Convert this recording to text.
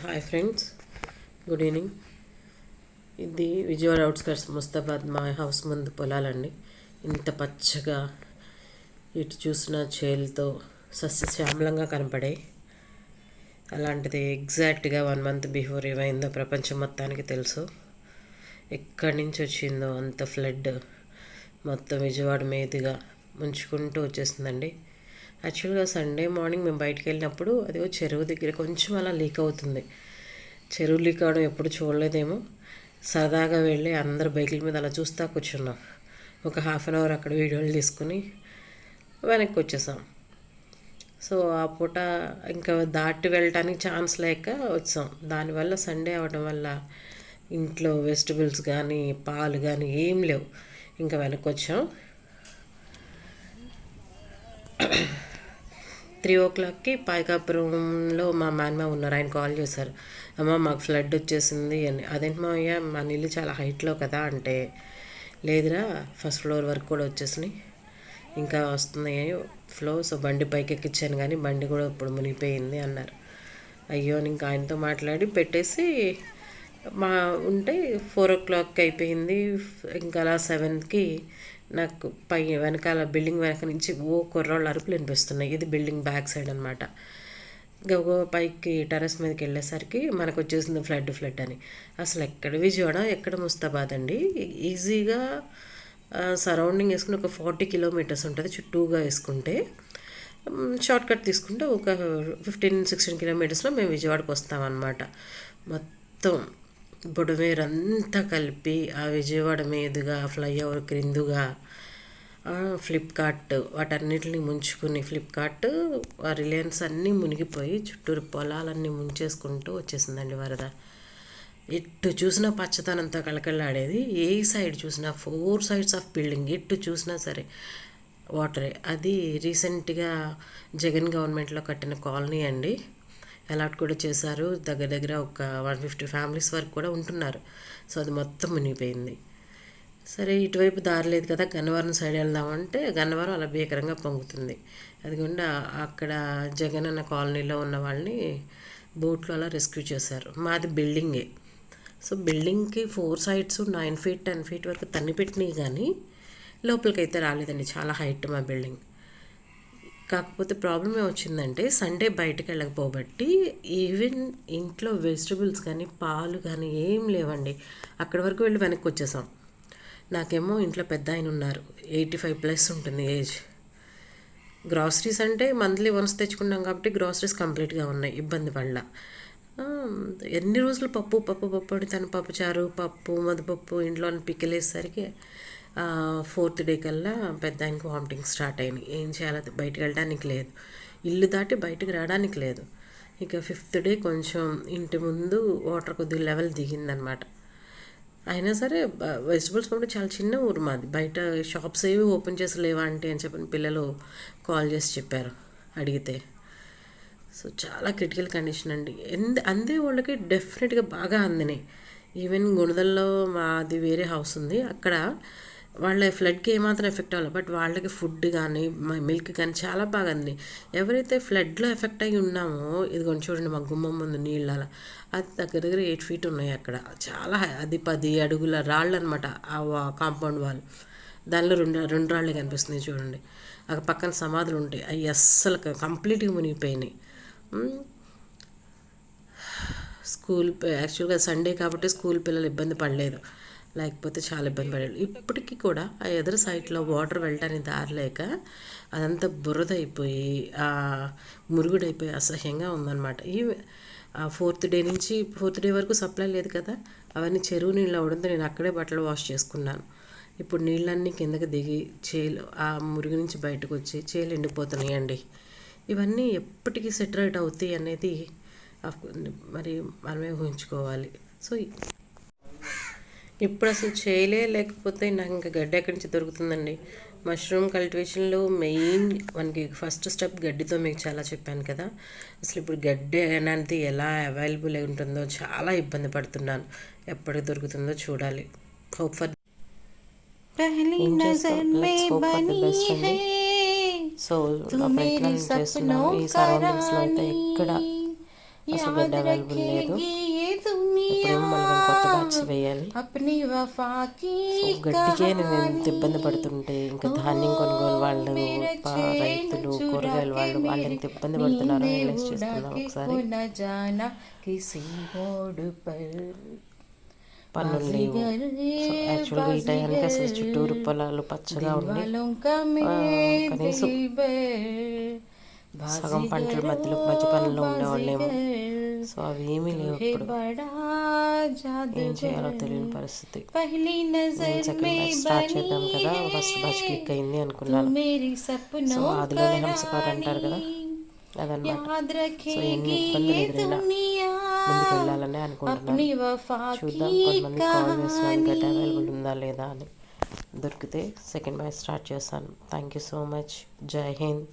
Hi friends, good evening. ఇది Vijayawada outskirts Mustabad మా house ముందు పొలాలండి. ఇంత పచ్చగా ఇటు చూసిన చేలతో సస్యశ్యామలంగా కనపడాయి. అలాంటిది ఎగ్జాక్ట్గా 1 month బిఫోర్ ఏమైందో ప్రపంచం మొత్తానికి తెలుసు. ఎక్కడి నుంచి వచ్చిందో అంత ఫ్లడ్ మొత్తం విజయవాడ మీదుగా ముంచుకుంటూ వచ్చేసిందండి. యాక్చువల్గా సండే మార్నింగ్ మేము బయటికి వెళ్ళినప్పుడు అది చెరువు దగ్గర కొంచెం అలా లీక్ అవుతుంది. చెరువు లీక్ అవడం ఎప్పుడు చూడలేదేమో. సరదాగా వెళ్ళి అందరు బైకుల మీద అలా చూస్తూ కూర్చున్నాం. ఒక 1/2 hour అక్కడ వీడియోలు తీసుకుని వెనక్కి వచ్చేసాం. సో ఆ పూట ఇంకా దాటి వెళ్ళటానికి ఛాన్స్ లేక వచ్చాం. దానివల్ల సండే అవడం వల్ల ఇంట్లో వెజిటబుల్స్ కానీ పాలు కానీ ఏం లేవు. ఇంకా వెనక్కి వచ్చాం. 3 o'clockకి పాయకాపురంలో మా మేనమా ఉన్నారు. ఆయన కాల్ చేశారు, అమ్మ మాకు ఫ్లడ్ వచ్చేసింది అని. అదేంటి మావయ్య, మా ఇల్లు చాలా హైట్లో కదా అంటే, లేదురా ఫస్ట్ ఫ్లోర్ వరకు కూడా వచ్చేసినాయి, ఇంకా వస్తున్నాయి ఫ్లో. సో బండి పైకి ఎక్కించాను కానీ బండి కూడా ఇప్పుడు మునిగిపోయింది అన్నారు. అయ్యో అని ఇంకా ఆయనతో మాట్లాడి పెట్టేసి మా ఉంటే 4 o'clock అయిపోయింది. ఇంకా అలా 7కి నాకు వెనకాల బిల్డింగ్ వెనక నుంచి కుర్రాళ్ళు అరుపులు వినిపిస్తున్నాయి. ఇది బిల్డింగ్ బ్యాక్ సైడ్ అనమాట. గబగబా పైకి టెర్రస్ మీదకి వెళ్ళేసరికి మనకు వచ్చేసింది ఫ్లడ్ అని. అసలు ఎక్కడ విజయవాడ, ఎక్కడ ముస్తాబాద్ అండి. ఈజీగా సరౌండింగ్ వేసుకుని ఒక 40 kilometers ఉంటుంది చుట్టూగా వేసుకుంటే. షార్ట్ కట్ తీసుకుంటే ఒక 15-16 kilometersలో మేము విజయవాడకు వస్తామన్నమాట. మొత్తం బుడమేరంతా కలిపి ఆ విజయవాడ మీదుగా ఫ్లైఓవర్ క్రిందుగా ఫ్లిప్కార్ట్ వాటన్నిటిని ముంచుకుని, ఫ్లిప్కార్ట్ రిలయన్స్ అన్నీ మునిగిపోయి చుట్టూరు పొలాలన్నీ ముంచేసుకుంటూ వచ్చేసిందండి వరద. ఎటు చూసినా పచ్చదనంతో కళకళలాడేది. ఏ సైడ్ చూసినా 4 sides ఆఫ్ బిల్డింగ్, ఎటు చూసినా సరే వాటరే. అది రీసెంట్గా జగన్ గవర్నమెంట్లో కట్టిన కాలనీ అండి. అలాట్ కూడా చేశారు. దగ్గర దగ్గర ఒక 150 families వరకు కూడా ఉంటున్నారు. సో అది మొత్తం మునిగిపోయింది. సరే ఇటువైపు దారి లేదు కదా, గన్నవరం సైడ్ వెళ్దామంటే గన్నవరం అలా భీకరంగా పొంగుతుంది. అదిగోండి అక్కడ జగన్ అన్న కాలనీలో ఉన్న వాళ్ళని బోట్లో అలా రెస్క్యూ చేశారు. మాది బిల్డింగే. సో బిల్డింగ్కి 4 sides 9 feet 10 feet వరకు తన్ని పెట్టినాయి కానీ లోపలికైతే రాలేదండి. చాలా హైట్ మా బిల్డింగ్. కాకపోతే ప్రాబ్లం ఏమొచ్చిందంటే సండే బయటకు వెళ్ళకపోబట్టి ఈవెన్ ఇంట్లో వెజిటబుల్స్ కానీ పాలు కానీ ఏం లేవండి. అక్కడి వరకు వెళ్ళి వెనక్కి వచ్చేసాం. నాకేమో ఇంట్లో పెద్ద ఆయన ఉన్నారు, 85+ ఉంటుంది ఏజ్. గ్రాసరీస్ అంటే మంత్లీ వన్స్ తెచ్చుకున్నాం కాబట్టి గ్రాసరీస్ కంప్లీట్గా ఉన్నాయి, ఇబ్బంది పడలా. ఎన్ని రోజులు పప్పు అని తన పప్పుచారు, పప్పు మధుపప్పు ఇంట్లో పిక్కలేసరికి 4th day కల్లా పెద్ద ఆయనకు వామిటింగ్ స్టార్ట్ అయినాయి. ఏం చేయాలి, బయటకు వెళ్ళడానికి లేదు, ఇల్లు దాటి బయటకు రావడానికి లేదు. ఇక 5th day కొంచెం ఇంటి ముందు వాటర్ కొద్దిగా లెవెల్ దిగిందనమాట. అయినా సరే వెజిటబుల్స్ పంపిణీ చాలా చిన్న ఊరు మాది. బయట షాప్స్ ఏవి ఓపెన్ చేసి లేవా అంటే అని చెప్పని పిల్లలు కాల్ చేసి చెప్పారు అడిగితే. సో చాలా క్రిటికల్ కండిషన్ అండి. అందే వాళ్ళకి డెఫినెట్గా బాగా అందినాయి. ఈవెన్ గుణదల్లో మాది వేరే హౌస్ ఉంది, అక్కడ వాళ్ళ ఫ్లడ్కి ఏమాత్రం ఎఫెక్ట్ అవ్వాలి, బట్ వాళ్ళకి ఫుడ్ కానీ మిల్క్ కానీ చాలా బాగా అంది. ఎవరైతే ఫ్లడ్లో ఎఫెక్ట్ అయ్యి ఉన్నామో, ఇదిగోండి చూడండి మా గుమ్మం ముందు నీళ్ళు అలా, అది దగ్గర దగ్గర 8 feet ఉన్నాయి అక్కడ. చాలా అది 10 అడుగుల రాళ్ళు అనమాట ఆ కాంపౌండ్ వాల్. దానిలో రెండు రాళ్ళే కనిపిస్తున్నాయి చూడండి. అక్కడ పక్కన సమాధులు ఉంటాయి, అవి అస్సలు కంప్లీట్గా మునిగిపోయినాయి. స్కూల్ యాక్చువల్గా సండే కాబట్టి స్కూల్ పిల్లలు ఇబ్బంది పడలేదు, లేకపోతే చాలా ఇబ్బంది పడేది. ఇప్పటికీ కూడా ఆ ఎదురు సైడ్లో వాటర్ వెళ్ళటానికి దారి లేక అదంతా బురదైపోయి మురుగుడైపోయి అసహ్యంగా ఉందన్నమాట. ఆ 4th day నుంచి 4th day వరకు సప్లై లేదు కదా, అవన్నీ చెరువు నీళ్ళు అవడంతో నేను అక్కడే బట్టలు వాష్ చేసుకున్నాను. ఇప్పుడు నీళ్ళన్నీ కిందకి దిగి చేలు ఆ మురుగు నుంచి బయటకు వచ్చి చేలు ఎండిపోతున్నాయండి. ఇవన్నీ ఎప్పటికీ సెటరేట్ అవుతాయి అనేది మరి మనమే ఊహించుకోవాలి. సో ఇప్పుడు అసలు చేయలే, లేకపోతే నాకు ఇంకా గడ్డి ఎక్కడి నుంచి దొరుకుతుందండి. మష్రూమ్ కల్టివేషన్లో మెయిన్ మనకి ఫస్ట్ స్టెప్ గడ్డితో మీకు చాలా చెప్పాను కదా. అసలు ఇప్పుడు గడ్డి అనేది ఎలా అవైలబుల్ అయి ఉంటుందో చాలా ఇబ్బంది పడుతున్నాను. ఎప్పటికి దొరుకుతుందో చూడాలి. హోప్ ఫర్ సో చేస్తున్నాను. ఈ సరౌండింగ్స్లో అయితే ఎక్కడ అసలు గడ్డ అవైలబుల్ లేదు. ఇప్పుడేమో మళ్ళీ మేము కొత్త బ్యాచ్ వేయాలి. సో గడ్డికే నేను ఎంత ఇబ్బంది పడుతుంటే ఇంకా ధాన్యం కొనుగోలు వాళ్ళు, రైతులు, కూరగాయల వాళ్ళు ఎంత ఇబ్బంది పడుతున్నారో రియలైజ్ చేసుకున్నాం ఒకసారి. పన్నులు లేవు. సో యాక్చువల్గా ఈ టైంకి అసలు చుట్టూరు పొలాలు పచ్చగా ఉండి కనీసం సగం పంటల మధ్య పనుల్లో ఉండేవాళ్ళేమో. సో అవి ఏమీ లేవు. ఇప్పుడు ఏం చేయాలో తెలియని పరిస్థితి. నేను సెకండ్ బ్యాచ్ స్టార్ట్ చేద్దాం కదా, ఫస్ట్ బ్యాచ్ క్లిక్ అయింది అనుకున్నాను. సో అదిలోనే హంసకారు అంటారు కదా, అదనమాట. సో ఎన్ని ఇబ్బందులు ఎదురైనా ముందుకు వెళ్ళాలని అనుకుంటున్నాను. చూద్దాం, కొంతమంది కాల్ చేస్తున్నాను గడ్డ అవైలబుల్ ఉందా లేదా అని. దొరికితే సెకండ్ బ్యాచ్ స్టార్ట్ చేస్తాను. Thank you so much. జై హింద్.